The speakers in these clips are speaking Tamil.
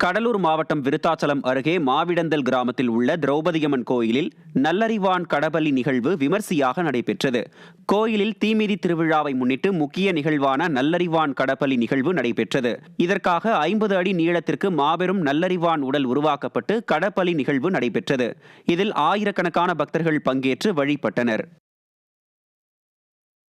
கடலூர் மாவட்டம் விருத்தாச்சலம் அருகே மாவிடந்தல் கிராமத்தில் உள்ள திரௌபதியம்மன் கோயிலில் நல்லறிவான் கடபலி நிகழ்வு விமர்சையாக நடைபெற்றது. கோயிலில் தீமிதி திருவிழாவை முன்னிட்டு முக்கிய நிகழ்வான நல்லறிவான் கடபலி நிகழ்வு நடைபெற்றது. இதற்காக 50 அடி நீளத்திற்கு மாபெரும் நல்லறிவான் உடல் உருவாக்கப்பட்டு கடபலி நிகழ்வு நடைபெற்றது. இதில் ஆயிரக்கணக்கான பக்தர்கள் பங்கேற்று வழிபட்டனர்.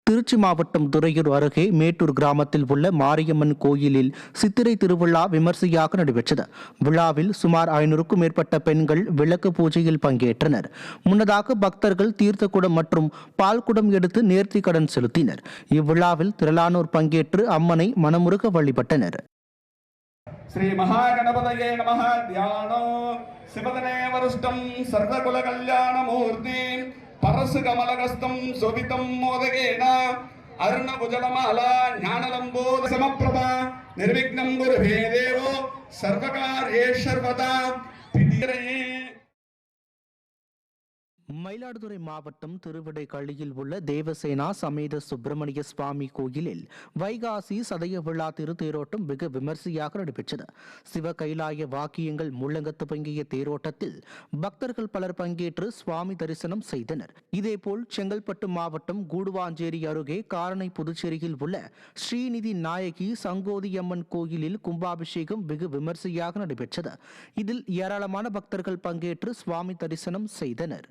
திருச்சி மாவட்டம் துறையூர் அருகே மேட்டூர் கிராமத்தில் உள்ள மாரியம்மன் கோயிலில் சித்திரை திருவிழா விமர்சையாக நடைபெற்றது. விழாவில் சுமார் 500க்கும் மேற்பட்ட பெண்கள் விளக்கு பூஜையில் பங்கேற்றனர். முன்னதாக பக்தர்கள் தீர்த்தக்குடம் மற்றும் பால்குடம் எடுத்து நேர்த்தி கடன் செலுத்தினர். இவ்விழாவில் திரளானோர் பங்கேற்று அம்மனை மனமுருக வழிபட்டனர். ஸ்ரீ மகாகணபதயே நமஹ. தியானோ சிவதனே வருஷ்டம் சர்வகுல கல்யாண மூர்த்தி பரசு கமலகஸ்தம் சோபிதம் மோதகேன அருணபுஜலமாலா ஞானலம்போத சமப்பிரபா நிர்விக்னம் குருவே தேவோ சர்வகார்யேஸ்வர்வதா பிடிரயே. மயிலாடுதுறை மாவட்டம் திருவிடைக்கள்ளியில் உள்ள தேவசேனா சமேத சுப்பிரமணிய சுவாமி கோயிலில் வைகாசி சதய விழா திருத்தேரோட்டம் வெகு விமர்சையாக நடைபெற்றது. சிவ கைலாய வாக்கியங்கள் முழங்கத்து பங்கிய தேரோட்டத்தில் பக்தர்கள் பலர் பங்கேற்று சுவாமி தரிசனம் செய்தனர். இதேபோல் செங்கல்பட்டு மாவட்டம் கூடுவாஞ்சேரி அருகே காரணை புதுச்சேரியில் உள்ள ஸ்ரீநிதி நாயகி சங்கோதியம்மன் கோயிலில் கும்பாபிஷேகம் வெகு விமர்சையாக நடைபெற்றது. இதில் ஏராளமான பக்தர்கள் பங்கேற்று சுவாமி தரிசனம் செய்தனர்.